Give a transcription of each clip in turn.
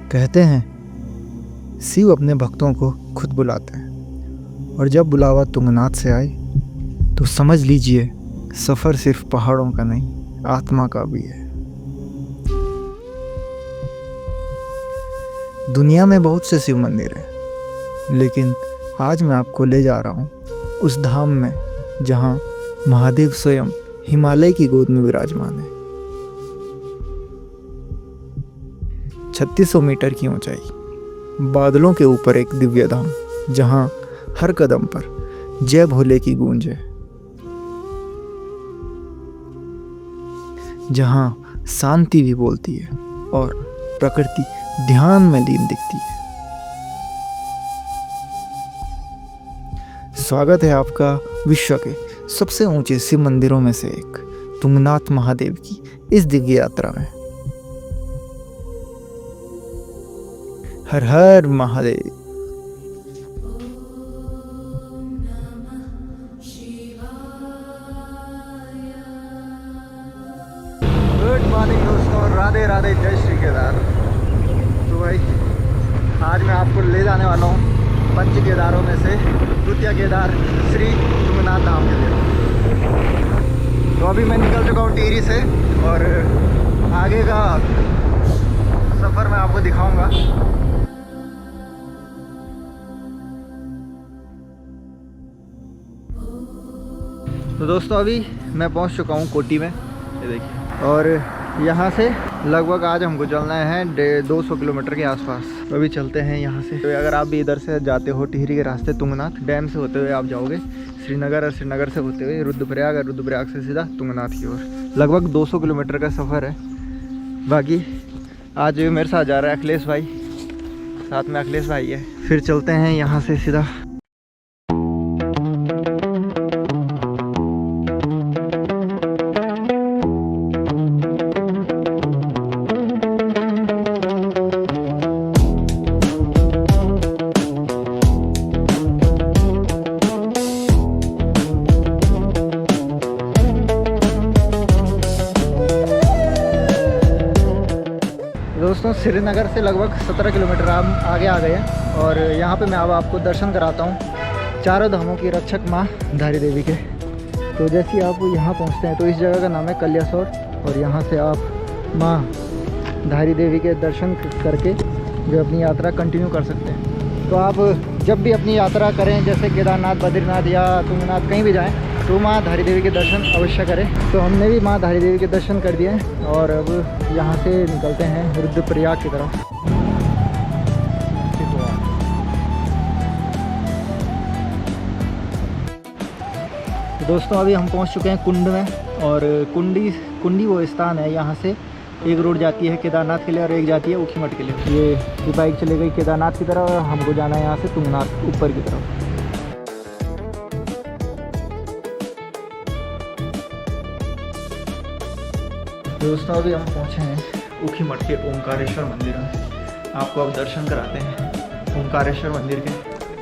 कहते हैं शिव अपने भक्तों को खुद बुलाते हैं और जब बुलावा तुंगनाथ से आए तो समझ लीजिए सफ़र सिर्फ पहाड़ों का नहीं आत्मा का भी है। दुनिया में बहुत से शिव मंदिर हैं, लेकिन आज मैं आपको ले जा रहा हूँ उस धाम में जहाँ महादेव स्वयं हिमालय की गोद में विराजमान है। 3600 मीटर की ऊंचाई, बादलों के ऊपर एक दिव्य धाम जहाँ हर कदम पर जय भोले की गूंज है, जहाँ शांति भी बोलती है और प्रकृति ध्यान में लीन दिखती है। स्वागत है आपका विश्व के सबसे ऊंचे शिव मंदिरों में से एक तुंगनाथ महादेव की इस दिव्य यात्रा में। हर हर महादेव। गुड मॉर्निंग दोस्तों, राधे राधे, जय श्री केदार। तो भाई आज मैं आपको ले जाने वाला हूँ पंच केदारों में से द्वितीय केदार श्री तुंगनाथ धाम के लिए। तो अभी मैं निकल चुका हूँ टिहरी से और आगे का सफ़र मैं आपको दिखाऊंगा। तो दोस्तों अभी मैं पहुंच चुका हूं कोटी में, ये देखिए, और यहां से लगभग आज हमको चलना है 200 किलोमीटर के आसपास। तो अभी चलते हैं यहां से। तो अगर आप भी इधर से जाते हो टिहरी के रास्ते तुंगनाथ डैम से होते हुए आप जाओगे श्रीनगर, और श्रीनगर से होते हुए रुद्रप्रयाग, और रुद्रप्रयाग से सीधा तुंगनाथ की ओर। लगभग 200 किलोमीटर का सफ़र है। बाकी आज मेरे साथ जा रहा है अखिलेश भाई, साथ में अखिलेश भाई है। फिर चलते हैं यहाँ से सीधा। दोस्तों श्रीनगर से लगभग 17 किलोमीटर हम आगे आ गए हैं और यहाँ पे मैं अब आपको दर्शन कराता हूँ चारों धामों की रक्षक माँ धारी देवी के। तो जैसे ही आप यहाँ पहुँचते हैं तो इस जगह का नाम है कल्यासौर, और यहाँ से आप माँ धारी देवी के दर्शन करके जो अपनी यात्रा कंटिन्यू कर सकते हैं। तो आप जब भी अपनी यात्रा करें, जैसे केदारनाथ, बद्रीनाथ या तुंगनाथ, कहीं भी जाएँ, तो माँ धारी देवी के दर्शन अवश्य करें। तो हमने भी माँ धारी देवी के दर्शन कर दिए हैं और अब यहाँ से निकलते हैं रुद्रप्रयाग की तरफ। तो दोस्तों अभी हम पहुँच चुके हैं कुंड में, और कुंडी वो स्थान है, यहाँ से एक रोड जाती है केदारनाथ के लिए और एक जाती है ऊखीमठ के लिए। ये बाइक चले गई केदारनाथ की तरफ और हमको जाना है यहाँ से तुंगनाथ ऊपर की तरफ। दोस्तों अभी हम पहुँचे हैं ऊखीमठ के ओंकारेश्वर मंदिर में। आपको अब दर्शन कराते हैं ओंकारेश्वर मंदिर के।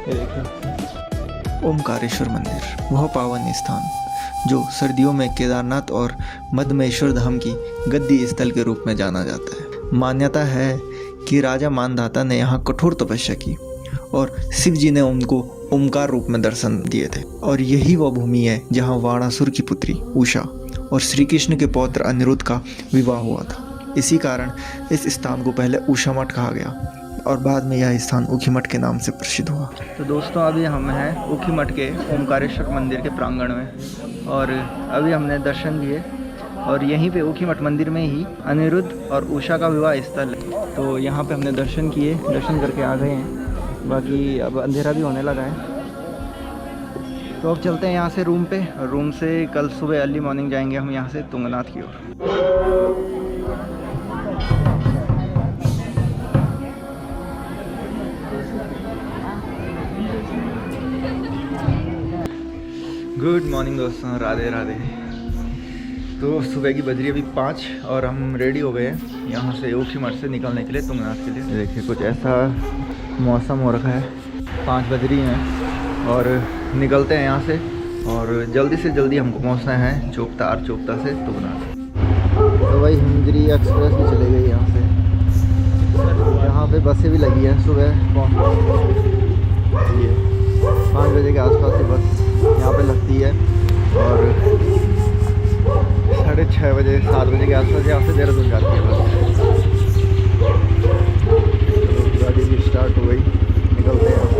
ये देखिए ओंकारेश्वर मंदिर, वह पावन स्थान जो सर्दियों में केदारनाथ और मद्दमेश्वर धाम की गद्दी स्थल के रूप में जाना जाता है। मान्यता है कि राजा मानधाता ने यहाँ कठोर तपस्या की और शिव जी ने उनको ओंकार रूप में दर्शन दिए थे, और यही वह भूमि है जहाँ वाणासुर की पुत्री उषा और श्री कृष्ण के पौत्र अनिरुद्ध का विवाह हुआ था। इसी कारण इस स्थान को पहले उषा मठ कहा गया और बाद में यह स्थान ऊखीमठ के नाम से प्रसिद्ध हुआ। तो दोस्तों अभी हम हैं ऊखीमठ के ओंकारेश्वर मंदिर के प्रांगण में, और अभी हमने दर्शन दिए, और यहीं पे ऊखीमठ मंदिर में ही अनिरुद्ध और उषा का विवाह स्थल है। तो यहाँ पे हमने दर्शन किए, दर्शन करके आ गए हैं। बाकी अब अंधेरा भी होने लगा है, तो अब चलते हैं यहाँ से रूम पे, और रूम से कल सुबह अर्ली मॉर्निंग जाएंगे हम यहाँ से तुंगनाथ की ओर। गुड मॉर्निंग दोस्तों, राधे राधे। तो सुबह की बज रही अभी 5 और हम रेडी हो गए हैं यहाँ से ऊखीमठ से निकलने के लिए तुंगनाथ के लिए। देखिए कुछ ऐसा मौसम हो रखा है, 5 बज रही हैं और निकलते हैं यहाँ से, और जल्दी से जल्दी हमको पहुँचना है चोपता से तुंगनाथ। तो भाई हिमगिरी एक्सप्रेस भी चले गई यहाँ से। यहाँ पे बसें भी लगी हैं सुबह ये 5 बजे के आसपास ही बस यहाँ पे लगती है और 6:30 बजे 7 बजे के आसपास यहाँ से देहरादून जाती है बस। गाड़ी भी स्टार्ट हो गई, निकलते हैं यहाँ से।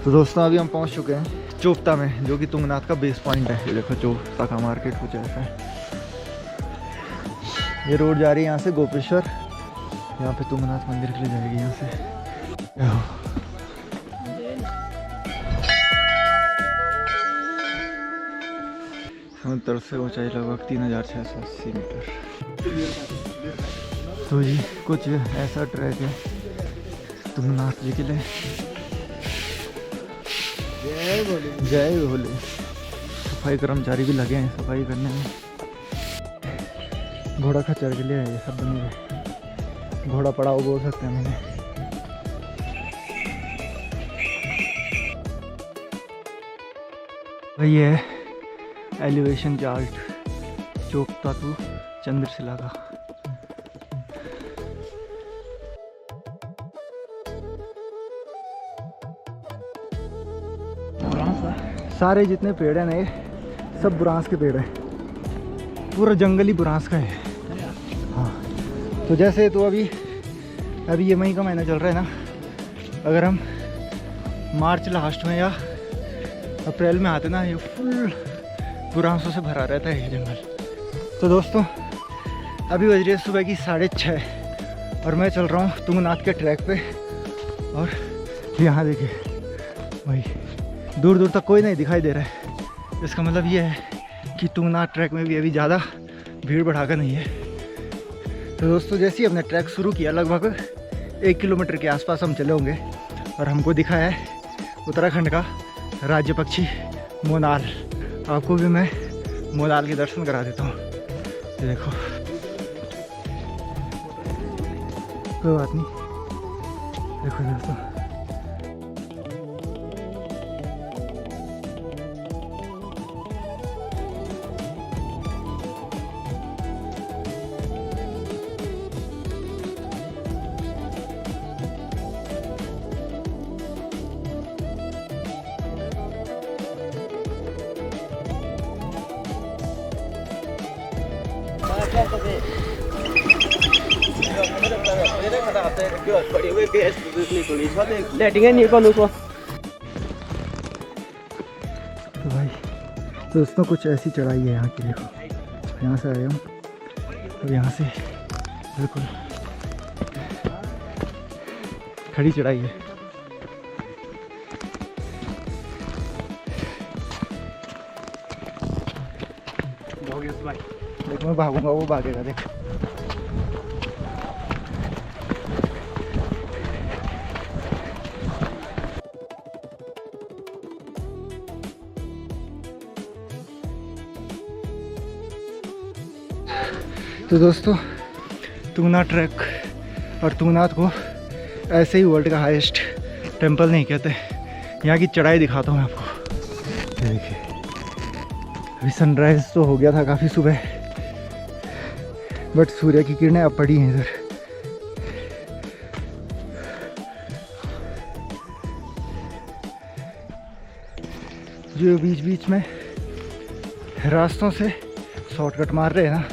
तो दोस्तों अभी हम पहुंच चुके हैं चोपता में, जो कि तुंगनाथ का बेस पॉइंट है। ये देखो चोपता का मार्केट कुछ ऐसा है। ये रोड जा रही है यहाँ से गोपेश्वर, यहाँ पे तुंगनाथ मंदिर के लिए जाएगी यहाँ से। समुद्र से ऊंचाई लगभग 3680 मीटर। तो जी कुछ ऐसा ट्रैक है तुंगनाथ जी के लिए। जय भोले। सफाई कर्मचारी भी लगे हैं सफाई करने में। घोड़ा खच्चर के लिए ये सब बने हुए, घोड़ा पड़ाव बोल सकते हैं मैंने। ये है elevation chart Chopta to Chandrashila का। सारे जितने पेड़ हैं ना ये सब बुरांस के पेड़ हैं, पूरा जंगली बुरांस का है। हाँ तो जैसे तो अभी ये मई का महीना चल रहा है ना, अगर हम मार्च लास्ट में या अप्रैल में आते ना, ये फुल बुरांसों से भरा रहता है ये जंगल। तो दोस्तों अभी बज रही है सुबह की 6:30 और मैं चल रहा हूँ तुंगनाथ के ट्रैक पे। और यहाँ देखिए भाई दूर दूर तक कोई नहीं दिखाई दे रहा है। इसका मतलब ये है कि तुंगनाथ ट्रैक में भी अभी ज़्यादा भीड़ भड़ाका नहीं है। तो दोस्तों जैसे ही हमने ट्रैक शुरू किया, लगभग 1 किलोमीटर के आसपास हम चले होंगे और हमको दिखा है उत्तराखंड का राज्य पक्षी मोनाल। आपको भी मैं मोनाल के दर्शन करा देता हूँ। ये देखो, कोई बात नहीं, देखो दोस्तों तो भाई दोस्तों कुछ ऐसी चढ़ाई है यहाँ की। देखो यहाँ से आए हम, तो यहाँ से बिल्कुल खड़ी चढ़ाई है। देखो मैं भागूंगा, वो भागेगा। देख तो दोस्तों तुंगनाथ ट्रैक और तुंगनाथ को ऐसे ही वर्ल्ड का हाईएस्ट टेंपल नहीं कहते। यहाँ की चढ़ाई दिखाता हूँ मैं आपको। ये देखिए अभी सनराइज तो हो गया था काफ़ी सुबह, बट सूर्य की किरणें अब पड़ी हैं इधर। जो बीच बीच में रास्तों से शॉर्टकट मार रहे हैं ना,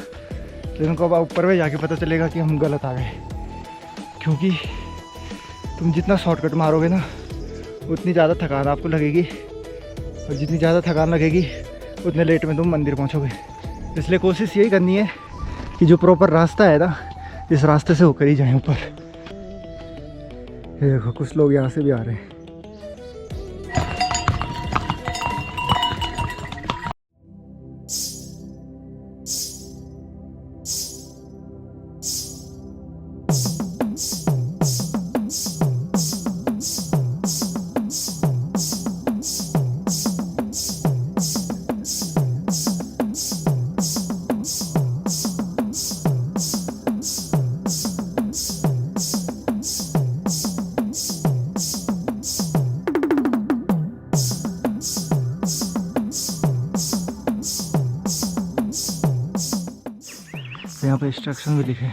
तो इनको अब ऊपर में जाके पता चलेगा कि हम गलत आ गए, क्योंकि तुम जितना शॉर्टकट मारोगे ना उतनी ज़्यादा थकान आपको लगेगी, और जितनी ज़्यादा थकान लगेगी उतने लेट में तुम मंदिर पहुंचोगे। इसलिए कोशिश यही करनी है कि जो प्रॉपर रास्ता है ना, इस रास्ते से होकर ही जाएं ऊपर। ये देखो कुछ लोग यहाँ से भी आ रहे हैं। यहाँ पे इंस्ट्रक्शन भी लिखे,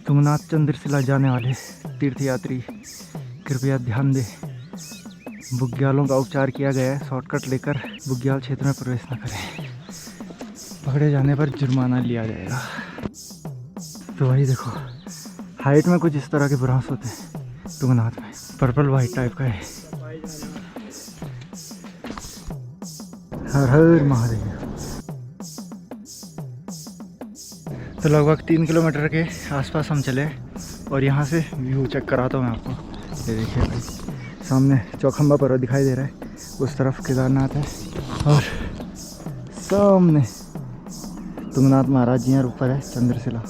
तुंगनाथ चंद्रशिला जाने वाले तीर्थयात्री कृपया ध्यान दें, बुग्यालों का उपचार किया गया है, शॉर्टकट लेकर बुग्याल क्षेत्र में प्रवेश न करें, पकड़े जाने पर जुर्माना लिया जाएगा। तो वही देखो, हाइट में कुछ इस तरह के बुरांस होते हैं तुंगनाथ में, पर्पल वाइट टाइप का है। हर हर महादेव। तो लगभग 3 किलोमीटर के आसपास हम चले, और यहाँ से व्यू चेक कराता हूँ मैं आपको। ये देखिए भाई, सामने चौखंबा पर्वत दिखाई दे रहा है, उस तरफ केदारनाथ है, और सामने तुंगनाथ महाराज जी हैं, ऊपर है चंद्रशिला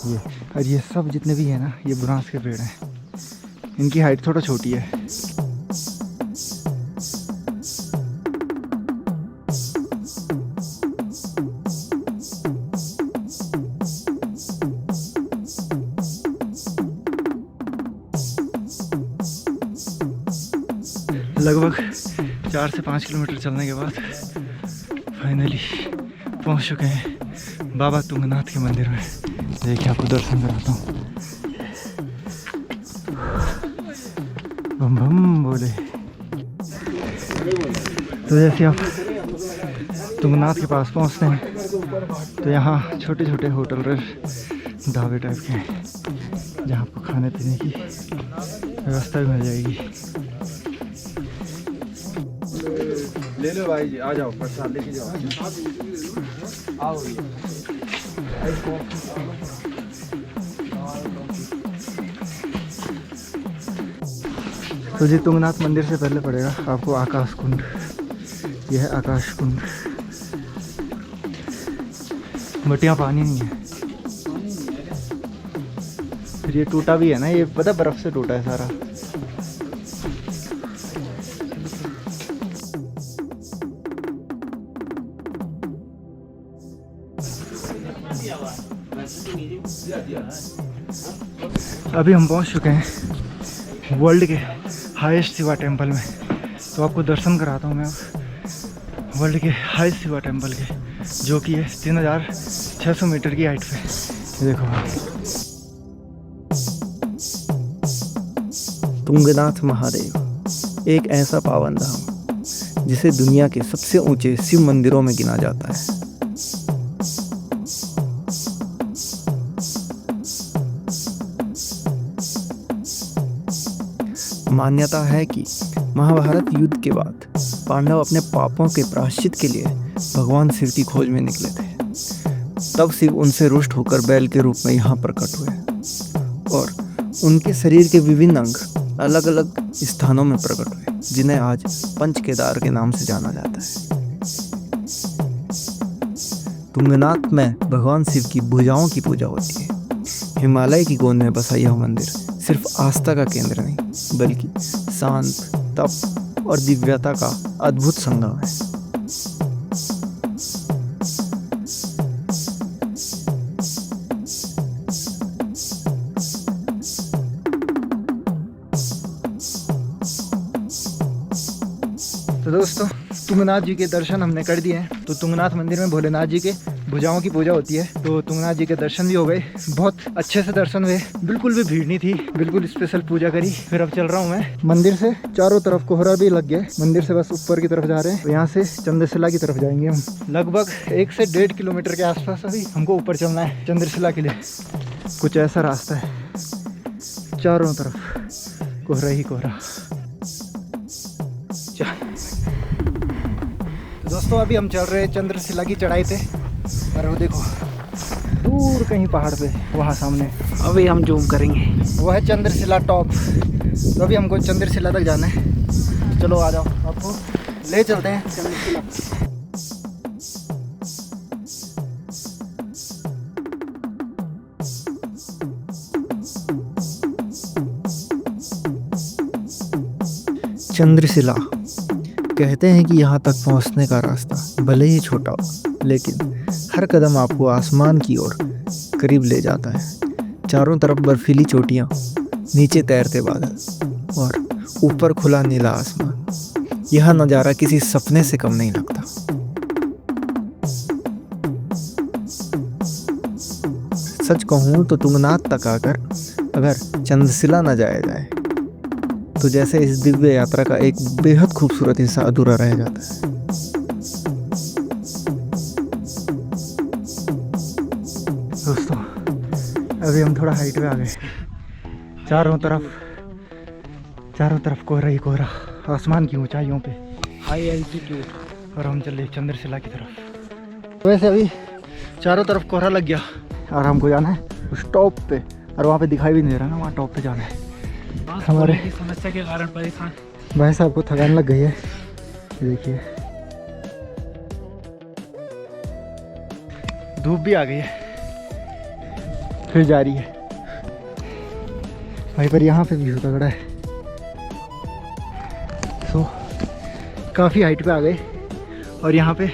ये। और ये सब जितने भी हैं ना, ये बुरांस के पेड़ हैं, इनकी हाइट थोड़ा छोटी है। लगभग 4 से 5 किलोमीटर चलने के बाद फाइनली पहुंच चुके हैं बाबा तुंगनाथ के मंदिर में। देखिए आपको दर्शन कराता हूँ। बम बम बोले। तो जैसे आप तुंगनाथ के पास पहुंचते हैं तो यहाँ छोटे छोटे होटल ढाबे टाइप के हैं, जहाँ आपको खाने पीने की व्यवस्था भी मिल जाएगी। ले लो भाई जी, आ जाओ, प्रसाद लेके जाओ। आओ तो जी तुंगनाथ मंदिर से पहले पड़ेगा आपको आकाश कुंड। यह है आकाश कुंड, बट यहाँ पानी नहीं है। फिर ये टूटा भी है ना, ये पता बर्फ से टूटा है सारा। अभी हम पहुंच चुके हैं वर्ल्ड के हाईएस्ट शिवा टेम्पल में। तो आपको दर्शन कराता हूं मैं अब वर्ल्ड के हाईएस्ट शिवा टेम्पल के, जो कि है 3600 मीटर की हाइट पे। ये देखो तुंगनाथ महादेव एक ऐसा पावन धाम जिसे दुनिया के सबसे ऊंचे शिव मंदिरों में गिना जाता है। मान्यता है कि महाभारत युद्ध के बाद पांडव अपने पापों के प्रायश्चित के लिए भगवान शिव की खोज में निकले थे। तब शिव उनसे रुष्ट होकर बैल के रूप में यहाँ प्रकट हुए और उनके शरीर के विभिन्न अंग अलग अलग स्थानों में प्रकट हुए, जिन्हें आज पंच केदार के नाम से जाना जाता है। तुंगनाथ में भगवान शिव की भुजाओं की पूजा होती है। हिमालय की गोद में बसा यह मंदिर सिर्फ आस्था का केंद्र नहीं, बल्कि शांत, तप और दिव्यता का अद्भुत संगम है। तो दोस्तों तुंगनाथ जी के दर्शन हमने कर दिए हैं। तो तुंगनाथ मंदिर में भोलेनाथ जी के भुजाओं की पूजा होती है। तो तुंगनाथ जी के दर्शन भी हो गए, बहुत अच्छे से दर्शन हुए, बिल्कुल भी भीड़ नहीं थी, बिल्कुल स्पेशल पूजा करी। फिर अब चल रहा हूँ मैं मंदिर से, चारों तरफ कोहरा भी लग गया। मंदिर से बस ऊपर की तरफ जा रहे हैं, तो यहाँ से चंद्रशिला की तरफ जाएंगे हम। लगभग 1 से 1.5 किलोमीटर के आसपास अभी हमको ऊपर चलना है चंद्रशिला के लिए। कुछ ऐसा रास्ता है, चारों तरफ कोहरा ही कोहरा। तो दोस्तों अभी हम चल रहे हैं चंद्रशिला की चढ़ाई पे, और वो देखो दूर कहीं पहाड़ पे वहाँ सामने अभी हम जूम करेंगे, वो है चंद्रशिला टॉप। तो अभी हमको चंद्रशिला तक जाना है। चलो आ जाओ, आपको ले चलते हैं चंद्रशिला। चंद्रशिला कहते हैं कि यहाँ तक पहुँचने का रास्ता भले ही छोटा हो, लेकिन हर कदम आपको आसमान की ओर करीब ले जाता है। चारों तरफ बर्फीली चोटियाँ, नीचे तैरते बादल और ऊपर खुला नीला आसमान। यह नज़ारा किसी सपने से कम नहीं लगता। सच कहूँ तो तुंगनाथ तक आकर अगर चंद्रशिला न जाया जाए तो जैसे इस दिव्य यात्रा का एक बेहद खूबसूरत हिस्सा अधूरा रह जाता है। दोस्तों अभी हम थोड़ा हाइट पे आ गए, चारों तरफ कोहरा ही कोहरा, आसमान की ऊंचाइयों पे हाई एल्टीट्यूड, और हम चले चंद्रशिला की तरफ। वैसे अभी चारों तरफ कोहरा लग गया और हमको जाना है उस टॉप पे, और वहाँ पे दिखाई भी नहीं दे रहा ना, वहाँ टॉप पे जाना है। हमारे समस्या के कारण परेशान भाई साहब को थकान लग गई है, ये देखिए धूप भी आ गई है, फिर जा रही है भाई। पर यहाँ पे व्यू तगड़ा है। सो काफ़ी हाइट पे आ गए, और यहाँ पे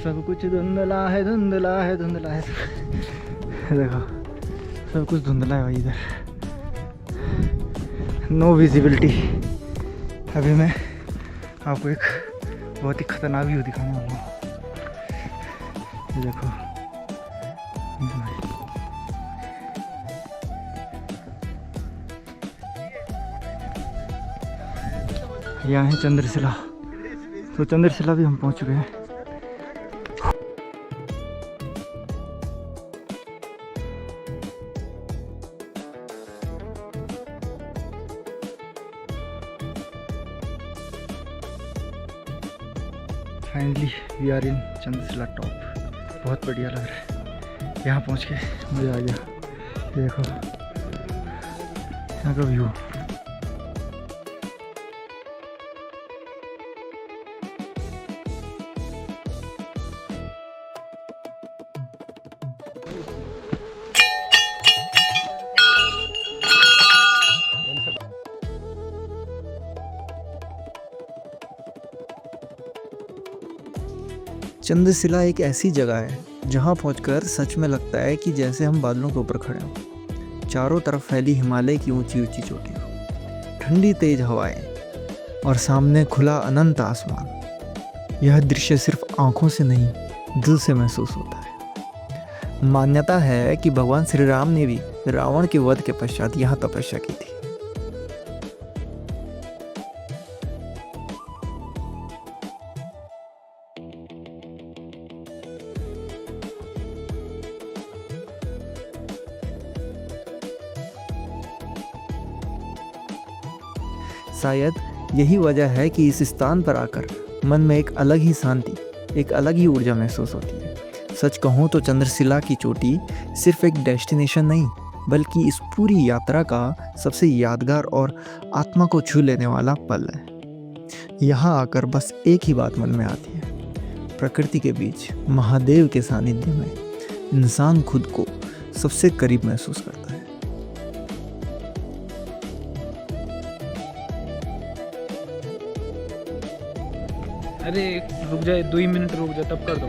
सब कुछ धुंधला है, धुंधला है, धुंधला है। देखो सब कुछ धुंधला है भाई इधर, नो विजिबिलिटी। अभी मैं आपको एक बहुत ही खतरनाक व्यू दिखाने वाला हूँ। ये देखो यहाँ है चंद्रशिला। तो चंद्रशिला भी हम पहुँच चुके हैं। Finally we are in Chandrashila top. बहुत बढ़िया लग रहा है, यहाँ पहुँच के मज़ा आ गया। ये देखो यहाँ का व्यू। चंद्रशिला एक ऐसी जगह है जहाँ पहुँचकर सच में लगता है कि जैसे हम बादलों के ऊपर खड़े हों। चारों तरफ फैली हिमालय की ऊंची ऊंची चोटियाँ, ठंडी तेज हवाएं और सामने खुला अनंत आसमान। यह दृश्य सिर्फ आंखों से नहीं, दिल से महसूस होता है। मान्यता है कि भगवान श्री राम ने भी रावण के वध के पश्चात यहाँ तपस्या की थी। शायद यही वजह है कि इस स्थान पर आकर मन में एक अलग ही शांति, एक अलग ही ऊर्जा महसूस होती है। सच कहूँ तो चंद्रशिला की चोटी सिर्फ एक डेस्टिनेशन नहीं, बल्कि इस पूरी यात्रा का सबसे यादगार और आत्मा को छू लेने वाला पल है। यहाँ आकर बस एक ही बात मन में आती है, प्रकृति के बीच महादेव के सानिध्य में इंसान खुद को सबसे करीब महसूस करता है। अरे रुक जाए, 2 मिनट रुक जा, तब कर दो।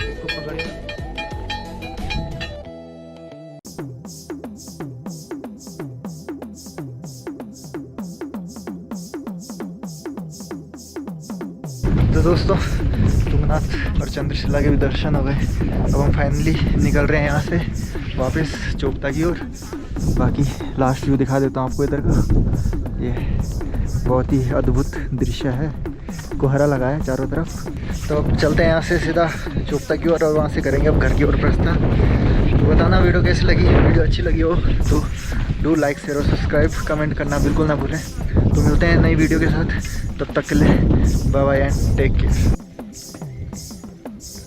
इसको पकड़। तो दोस्तों तुंगनाथ और चंद्रशिला के भी दर्शन हो गए। अब हम फाइनली निकल रहे हैं यहाँ से वापस चोपता की ओर। बाकी लास्ट व्यू दिखा देता हूँ आपको इधर का। ये बहुत ही अद्भुत दृश्य है, कोहरा लगा है चारों तरफ। तो अब चलते हैं यहाँ से सीधा चोपता की ओर और वहाँ से करेंगे अब घर की ओर प्रस्थान। तो बताना वीडियो कैसी लगी, वीडियो अच्छी लगी हो तो डू लाइक शेयर और सब्सक्राइब, कमेंट करना बिल्कुल ना भूलें। तो मिलते हैं नई वीडियो के साथ, तब तक के लिए bye bye and take care.